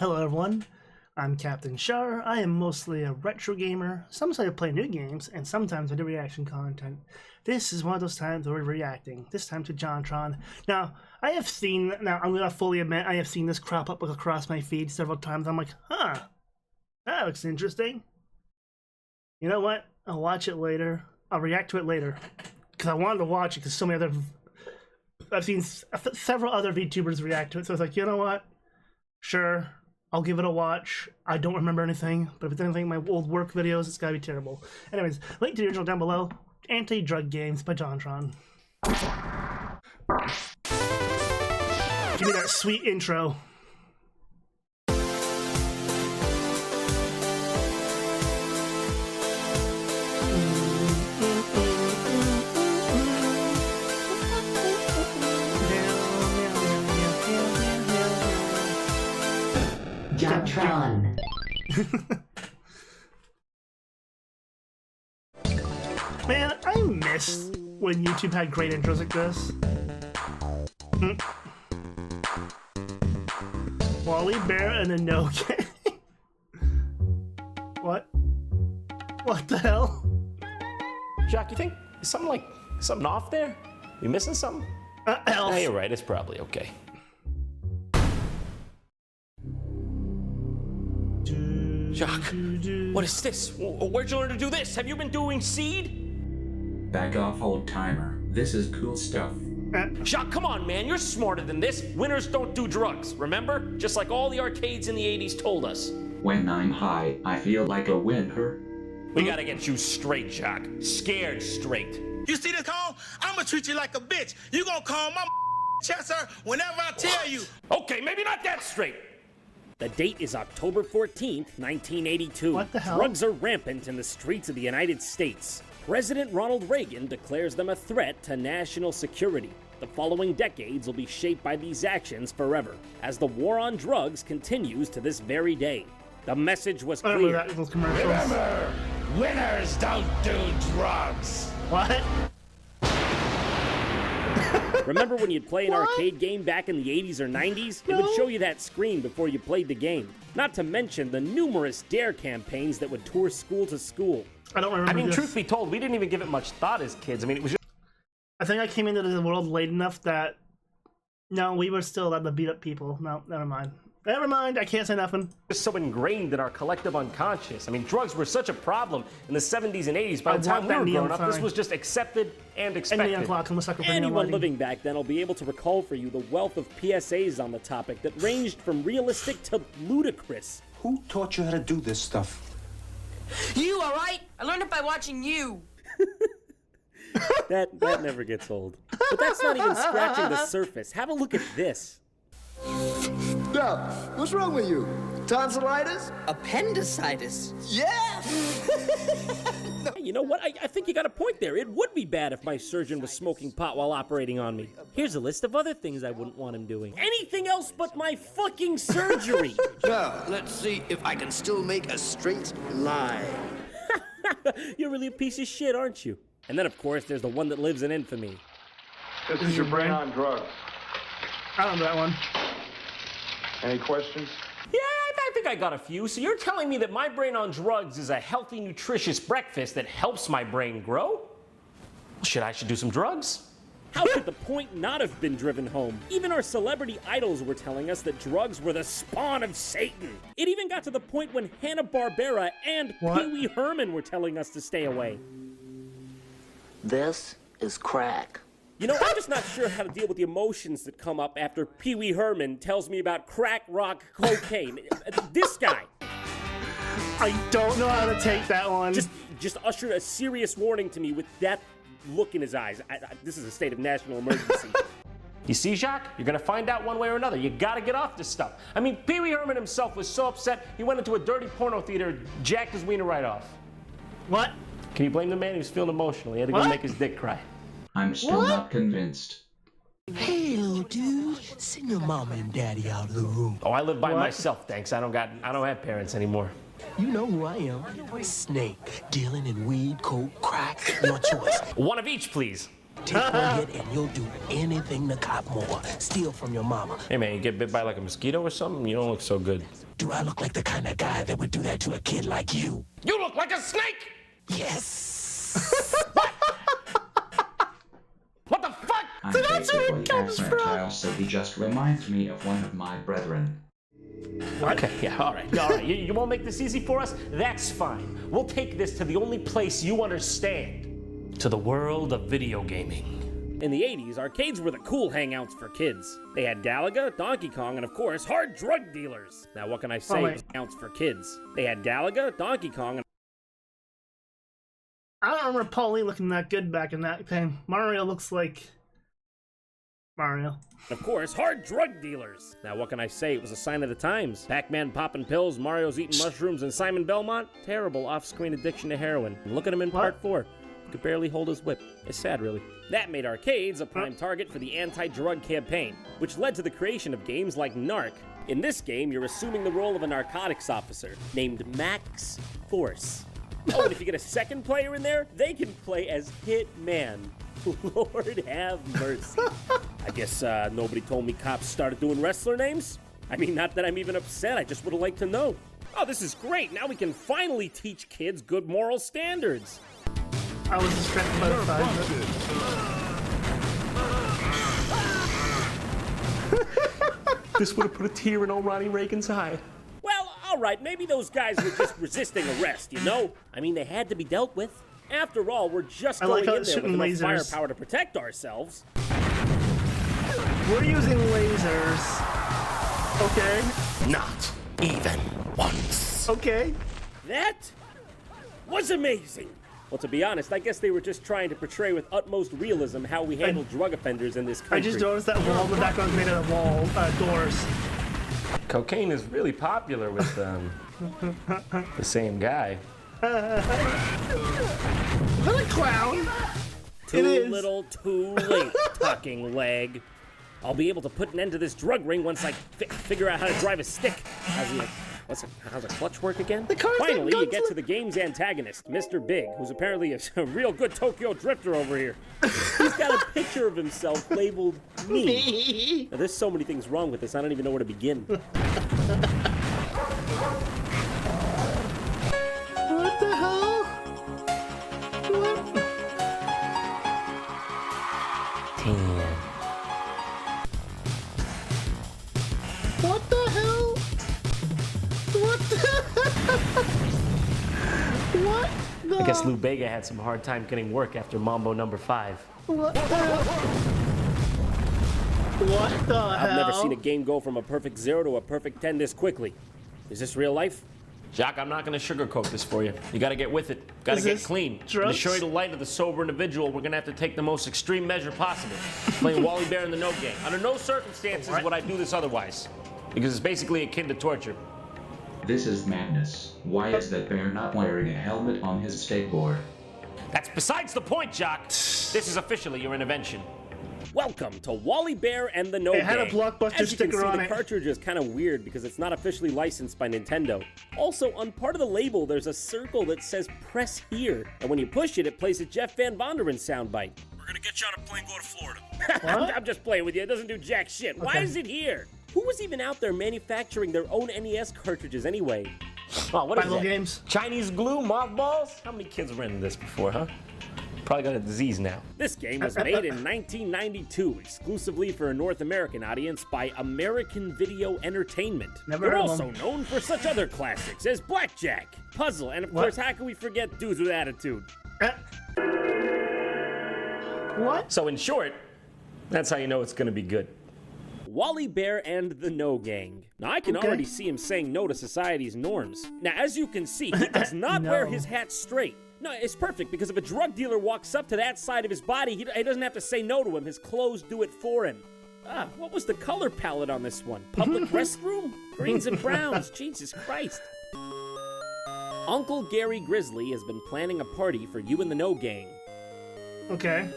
Hello everyone, I'm Captain Shar. I am mostly a retro gamer. Sometimes I play new games, and sometimes I do reaction content. This is one of those times where we're reacting, this time to JonTron. Now, I'm gonna fully admit, I have seen this crop up across my feed several times. I'm like, huh, that looks interesting. You know what? I'll watch it later. I'll react to it later. Because I wanted to watch it because so many other... I've seen several other VTubers react to it, so I was like, you know what? Sure, I'll give it a watch. I don't remember anything, but if it's anything my old work videos, it's gotta be terrible. Anyways, link to the original down below. Anti-Drug Games by JonTron. Give me that sweet intro. JonTron. Man, I miss when YouTube had great intros like this. Wally Bear and a no game. What? What the hell? Jacques, you think something off there? You missing something? Elf. No, you're right. It's probably okay. Jacques, what is this? Where'd you learn to do this? Have you been doing seed? Back off, old timer. This is cool stuff. Jacques, come on, man. You're smarter than this. Winners don't do drugs, remember? Just like all the arcades in the 80s told us. When I'm high, I feel like a winner. We gotta get you straight, Jacques. Scared straight. You see this call? I'ma treat you like a bitch. You gonna call my Chester whenever I tell you. Okay, maybe not that straight. The date is October 14th, 1982. What the hell? Drugs are rampant in the streets of the United States. President Ronald Reagan declares them a threat to national security. The following decades will be shaped by these actions forever, as the war on drugs continues to this very day. The message was I clear. remember those commercials. Remember, winners don't do drugs. What? Remember when you'd play an arcade game back in the 80s or 90s? It would show you that screen before you played the game. Not to mention the numerous DARE campaigns that would tour school to school. I don't remember. I mean, this. truth be told, we didn't even give it much thought as kids. I mean, it was just... I think I came into the world late enough that... No, we were still allowed to beat up people. No, never mind. Never mind, I can't say nothing. so ingrained in our collective unconscious. I mean, drugs were such a problem in the 70s and 80s. By the time we were growing up, this was just accepted and expected. Anyone living back then will be able to recall for you the wealth of PSAs on the topic that ranged from realistic to ludicrous. Who taught you how to do this stuff? You, all right? I learned it by watching you. That never gets old. But that's not even scratching the surface. Have a look at this. Now, what's wrong with you? Tonsillitis? Appendicitis. Yeah! Hey, you know what? I think you got a point there. It would be bad if my surgeon was smoking pot while operating on me. Here's a list of other things I wouldn't want him doing. Anything else but my fucking surgery. Now, let's see if I can still make a straight line. You're really a piece of shit, aren't you? And then, of course, there's the one that lives in infamy. This is your brain on drugs. I don't know that one. Any questions? Yeah, I think I got a few. So you're telling me that my brain on drugs is a healthy, nutritious breakfast that helps my brain grow? Well, I should do some drugs? How could the point not have been driven home? Even our celebrity idols were telling us that drugs were the spawn of Satan. It even got to the point when Hanna-Barbera and Pee Wee Herman were telling us to stay away. This is crack. You know, I'm just not sure how to deal with the emotions that come up after Pee Wee Herman tells me about crack rock cocaine. This guy. I don't know how to take that one. Just ushered a serious warning to me with that look in his eyes. This is a state of national emergency. You see, Jacques? You're gonna find out one way or another. You gotta get off this stuff. I mean, Pee Wee Herman himself was so upset, he went into a dirty porno theater, jacked his wiener right off. What? Can you blame the man? He was feeling emotional. He had to go make his dick cry. I'm still not convinced. Hey, little dude, send your mama and daddy out of the room. Oh, I live by myself, thanks. I don't have parents anymore. You know who I am. Snake, dealing in weed, coke, crack, your choice. One of each, please. Take one hit and you'll do anything to cop more. Steal from your mama. Hey man, you get bit by like a mosquito or something? You don't look so good. Do I look like the kind of guy that would do that to a kid like you? You look like a snake! Yes. What the fuck? I'm that's where it basically comes from. agile, so he just reminds me of one of my brethren. Okay, yeah, all right. You won't make this easy for us? That's fine. We'll take this to the only place you understand. To the world of video gaming. In the 80s, arcades were the cool hangouts for kids. They had Galaga, Donkey Kong, and of course, hard drug dealers. Now what can I say? Hangouts for kids. They had Galaga, Donkey Kong, and I don't remember Paulie looking that good back in that time. Mario looks like Mario. of course, hard drug dealers. Now what can I say? It was a sign of the times. Pac-Man popping pills, Mario's eating mushrooms, and Simon Belmont, terrible off-screen addiction to heroin. And look at him in part 4. Could barely hold his whip. It's sad, really. That made arcades a prime target for the anti-drug campaign, which led to the creation of games like Narc. In this game, you're assuming the role of a narcotics officer named Max Force. Oh, and if you get a second player in there, they can play as Hitman. Lord have mercy. I guess nobody told me cops started doing wrestler names. I mean, not that I'm even upset, I just would have liked to know. Oh, this is great. Now we can finally teach kids good moral standards. I was distracted by the side. This would have put a tear in old Ronnie Reagan's eye. Well, all right, maybe those guys were just resisting arrest, you know? I mean, they had to be dealt with. After all, we're just going in there with enough firepower to protect ourselves. We're using lasers. Okay. Not even once. Okay. That was amazing. Well, to be honest, I guess they were just trying to portray with utmost realism how we handle drug offenders in this country. I just noticed that wall in the background is made out of wall doors. Cocaine is really popular with the same guy. Is that a clown? Too little, too late, talking leg. I'll be able to put an end to this drug ring once I figure out how to drive a stick. How's a clutch work again? Finally, you get to the game's antagonist, Mr. Big, who's apparently a real good Tokyo drifter over here. He's got a picture of himself labeled me. Now, there's so many things wrong with this, I don't even know where to begin. What the hell? What? 10. What the hell? What the What the I guess Lou Bega had some hard time getting work after Mambo number 5. What the What the hell? I've never seen a game go from a perfect 0 to a perfect 10 this quickly. Is this real life? Jacques, I'm not going to sugarcoat this for you. You got to get with it. Got to get clean. And to show you the light of the sober individual, we're going to have to take the most extreme measure possible. Playing Wally Bear in the No Game. Under no circumstances would I do this otherwise. Because it's basically akin to torture. This is madness. Why is that bear not wearing a helmet on his skateboard? That's besides the point, Jock. This is officially your intervention. Welcome to Wally Bear and the No Game. It had a Blockbuster sticker on it. The cartridge is kind of weird because it's not officially licensed by Nintendo. Also, on part of the label, there's a circle that says press here. And when you push it, it plays a Jeff Van Vonderen soundbite. We're gonna get you on a plane, go to Florida. I'm just playing with you. It doesn't do jack shit. Why is it here? Who was even out there manufacturing their own NES cartridges anyway? Oh, what is that? Games. Chinese glue, mothballs? How many kids have rented this before, huh? Probably got a disease now. This game was made in 1992 exclusively for a North American audience by American Video Entertainment. They're also known for such other classics as Blackjack, Puzzle, and of course, how can we forget Dudes with Attitude? What? So in short, that's how you know it's gonna be good. Wally Bear and the No Gang. Now I can already see him saying no to society's norms. Now as you can see, he does not wear his hat straight. No, it's perfect because if a drug dealer walks up to that side of his body, he doesn't have to say no to him. His clothes do it for him. What was the color palette on this one? Public restroom? Greens and browns. Jesus Christ. Uncle Gary Grizzly has been planning a party for you and the No Gang. Okay.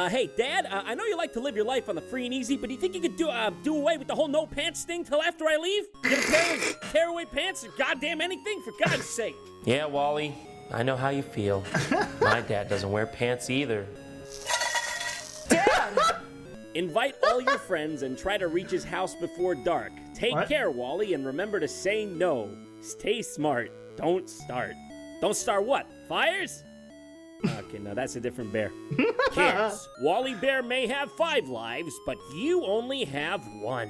Hey, Dad, I know you like to live your life on the free and easy, but do you think you could do away with the whole no pants thing till after I leave? You gonna tear away pants or goddamn anything, for God's sake? Yeah, Wally, I know how you feel. My dad doesn't wear pants either. Dad! Invite all your friends and try to reach his house before dark. Take care, Wally, and remember to say no. Stay smart. Don't start. Don't start what? Fires? Okay, no, that's a different bear. Kids, Wally Bear may have 5 lives, but you only have 1.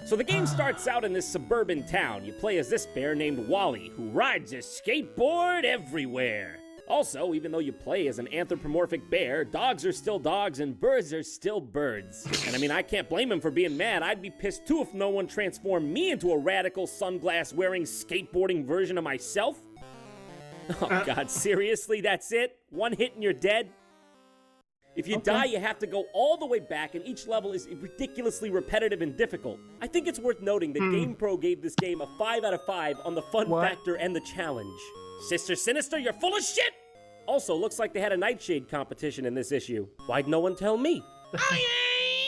So the game starts out in this suburban town. You play as this bear named Wally, who rides a skateboard everywhere. Also, even though you play as an anthropomorphic bear, dogs are still dogs and birds are still birds. And I mean, I can't blame him for being mad. I'd be pissed too if no one transformed me into a radical sunglass-wearing skateboarding version of myself. Oh God, seriously, that's it? 1 hit and you're dead? If you die, you have to go all the way back, and each level is ridiculously repetitive and difficult. I think it's worth noting that GamePro gave this game a 5 out of 5 on the fun factor and the challenge. Sister Sinister, you're full of shit! Also, looks like they had a Nightshade competition in this issue. Why'd no one tell me? I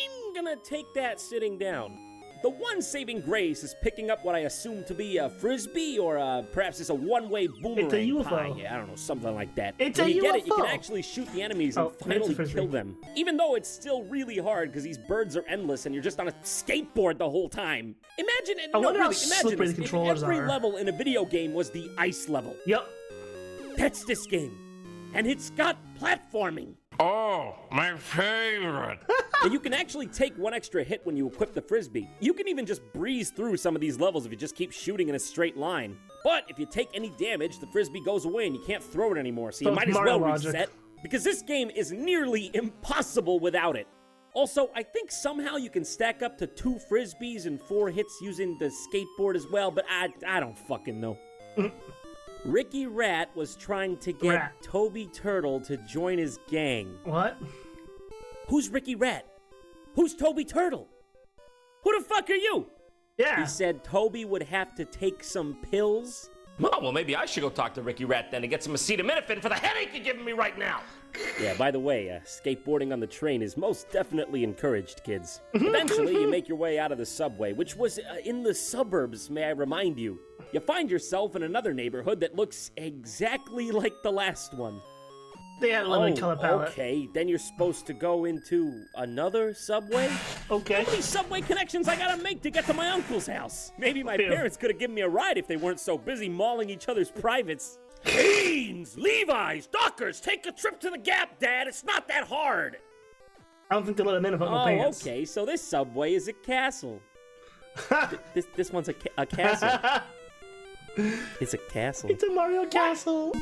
ain't gonna take that sitting down. The one saving grace is picking up what I assume to be a frisbee, or perhaps it's a one-way boomerang. It's a UFO. Pie. Yeah, I don't know, something like that. It's when a you UFO. get it, you can actually shoot the enemies and finally kill them. Even though it's still really hard because these birds are endless and you're just on a skateboard the whole time. Imagine it. I No, wonder how really, imagine slippery this. the If controllers every are. level in a video game was the ice level. Yep. That's this game. And it's got platforming. Oh, my favorite. And you can actually take 1 extra hit when you equip the frisbee. You can even just breeze through some of these levels if you just keep shooting in a straight line. But if you take any damage, the frisbee goes away and you can't throw it anymore, so you might as Mario well logic. reset. Because this game is nearly impossible without it. Also, I think somehow you can stack up to 2 frisbees and 4 hits using the skateboard as well, but I don't fucking know. Ricky Rat was trying to get Toby Turtle to join his gang. What? Who's Ricky Rat? Who's Toby Turtle? Who the fuck are you? Yeah. He said Toby would have to take some pills. Oh, well, maybe I should go talk to Ricky Rat then and get some acetaminophen for the headache you're giving me right now. Yeah, by the way, skateboarding on the train is most definitely encouraged, kids. Eventually, you make your way out of the subway, which was in the suburbs, may I remind you. You find yourself in another neighborhood that looks exactly like the last one. They had a limited color palette. Okay, then you're supposed to go into another subway? Okay. How many subway connections I gotta make to get to my uncle's house? Maybe my parents could have given me a ride if they weren't so busy mauling each other's privates. Hanes, Levi's, Dockers, take a trip to the Gap, Dad. It's not that hard. I don't think they let him in about no pants. Okay, so this subway is a castle. This one's a castle. It's a castle. It's a Mario castle.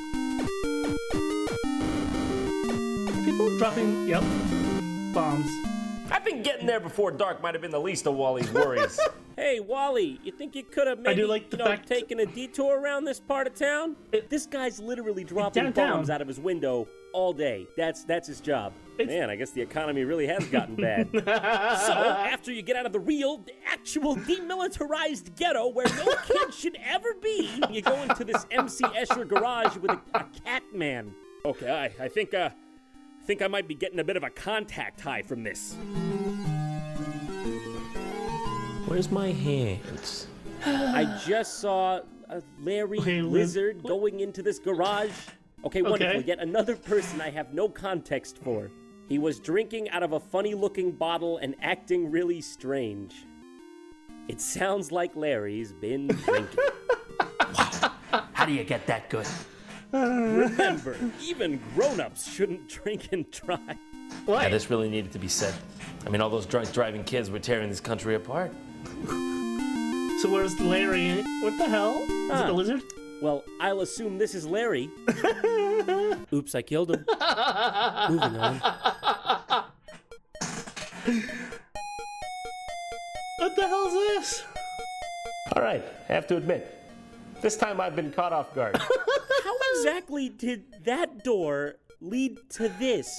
People dropping, bombs. I think getting there before dark might have been the least of Wally's worries. Hey, Wally, you think you could have maybe, taken a detour around this part of town? This guy's literally dropping bombs out of his window all day. That's his job. Man, I guess the economy really has gotten bad. So, after you get out of the real, actual demilitarized ghetto where no kid should ever be, you go into this MC Escher garage with a cat man. Okay, I think I might be getting a bit of a contact high from this. Where's my hands? I just saw a Larry Lizard going into this garage. Okay, wonderful. Yet another person I have no context for. He was drinking out of a funny-looking bottle and acting really strange. It sounds like Larry's been drinking. Wow. How do you get that good? Remember, even grown-ups shouldn't drink and drive. What? Yeah, this really needed to be said. I mean, all those drunk driving kids were tearing this country apart. So where's Larry? What the hell? Is it the lizard? Well, I'll assume this is Larry. Oops, I killed him. Moving on. What the hell is this? All right, I have to admit, this time I've been caught off guard. How exactly did that door lead to this?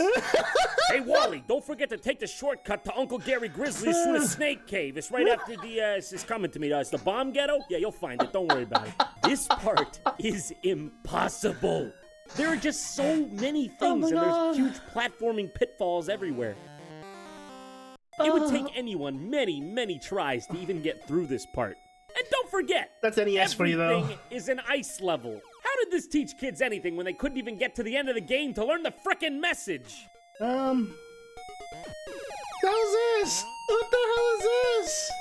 Hey, Wally, don't forget to take the shortcut to Uncle Gary Grizzly's through the Snake Cave. It's right after it's coming to me. It's the bomb ghetto? Yeah, you'll find it. Don't worry about it. This part is impossible. There are just so many things, and there's huge platforming pitfalls everywhere. It would take anyone many, many tries to even get through this part. And don't forget, that's NES for you, though. Everything is an ice level. How did this teach kids anything when they couldn't even get to the end of the game to learn the frickin' message? How's this? What the hell is this?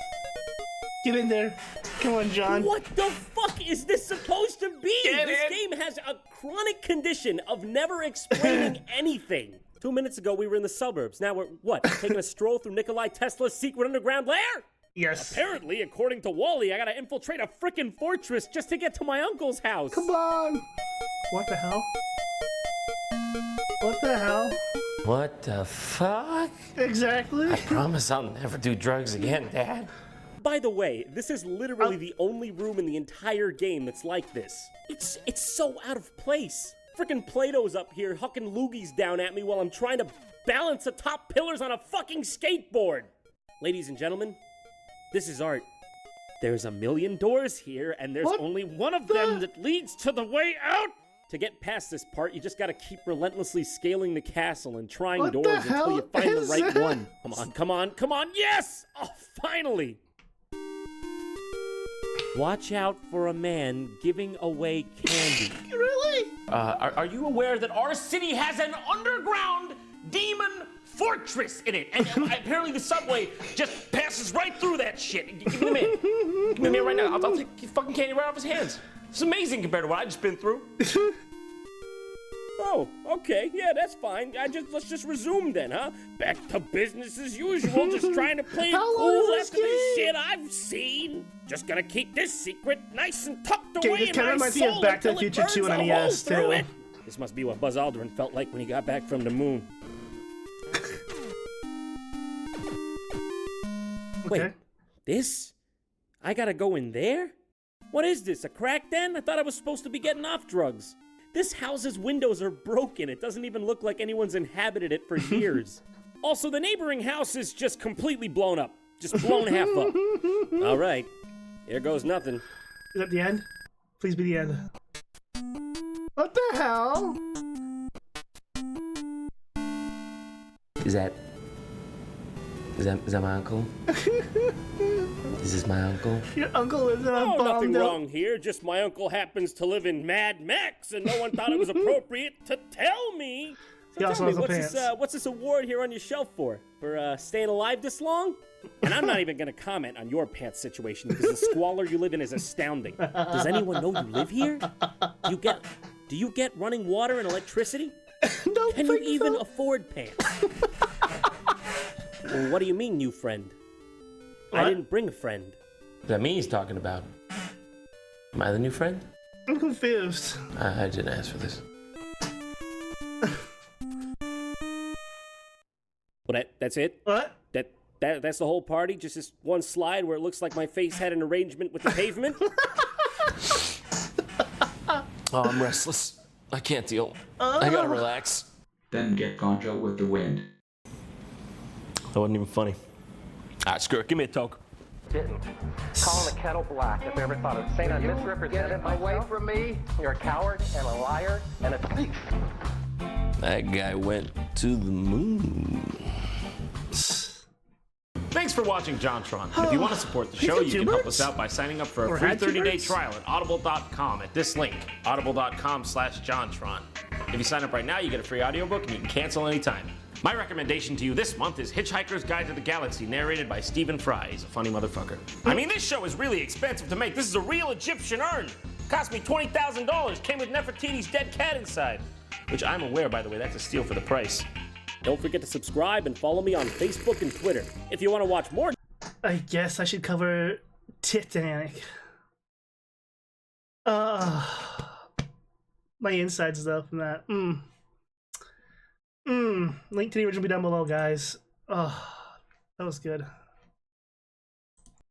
Get in there. Come on, John. What the fuck is this supposed to be? This game has a chronic condition of never explaining anything. 2 minutes ago, we were in the suburbs. Now we're, what, taking a stroll through Nikolai Tesla's secret underground lair? Yes. Apparently, according to Wally, I gotta infiltrate a frickin' fortress just to get to my uncle's house. Come on. What the hell? What the hell? What the fuck? Exactly. I promise I'll never do drugs again, Dad. By the way, this is literally the only room in the entire game that's like this. It's so out of place. Frickin' Plato's up here hucking loogies down at me while I'm trying to balance the top pillars on a fucking skateboard. Ladies and gentlemen, this is art. There's a million doors here, and there's only one of them that leads to the way out. To get past this part, you just gotta keep relentlessly scaling the castle and trying doors until you find the right one. Come on, come on, come on, yes! Oh, finally! Watch out for a man giving away candy. Really? Are you aware that our city has an underground demon fortress in it? And apparently the subway just passes right through that shit. Give me the man. Give me the man right now. I'll take fucking candy right off his hands. It's amazing compared to what I just been through. Oh, okay, yeah, that's fine. Let's just resume then, huh? Back to business as usual, just trying to play it cool after the shit I've seen. Just gonna keep this secret nice and tucked away in my reminds me soul of Back to the until it Future 2 burns on a hole NES, through too. it. This must be what Buzz Aldrin felt like when he got back from the moon. Wait, this? I gotta go in there? What is this, a crack den? I thought I was supposed to be getting off drugs. This house's windows are broken. It doesn't even look like anyone's inhabited it for years. Also, the neighboring house is just completely blown up. Just blown half up. All right, here goes nothing. Is that the end? Please be the end. What the hell? Is that my uncle? Is this my uncle? Your uncle lives in a Oh, bomb. nothing wrong here. Just my uncle happens to live in Mad Max, and no one thought it was appropriate to tell me. So He also tell me, has no pants. what's this award here on your shelf for? For staying alive this long? And I'm not even going to comment on your pants situation because the squalor you live in is astounding. Does anyone know you live here? Do you get running water and electricity? Can you even afford pants? Well, what do you mean, new friend? What? I didn't bring a friend. What that mean he's talking about? Am I the new friend? I'm confused. I didn't ask for this. Well, that's it? What? That's the whole party? Just this one slide where it looks like my face had an arrangement with the pavement? Oh, I'm restless. I can't deal. I gotta relax. Then get ganja with the wind. That wasn't even funny. Alright, screw it. Give me a toke. Didn't. Calling the kettle black. If I ever thought of saying I misrepresented myself. Away from me. You're a coward and a liar and a thief. That guy went to the moon. Thanks for watching JonTron. And if you want to support the show, you can help us out by signing up for a free 30-day trial at audible.com at this link, audible.com/JonTron. If you sign up right now, you get a free audiobook and you can cancel anytime. My recommendation to you this month is Hitchhiker's Guide to the Galaxy, narrated by Stephen Fry. He's a funny motherfucker. I mean, this show is really expensive to make. This is a real Egyptian urn. Cost me $20,000. Came with Nefertiti's dead cat inside. Which I'm aware, by the way, that's a steal for the price. Don't forget to subscribe and follow me on Facebook and Twitter. If you want to watch more... I guess I should cover Titanic. My insides though from that. Link to the original will be down below, guys. That was good.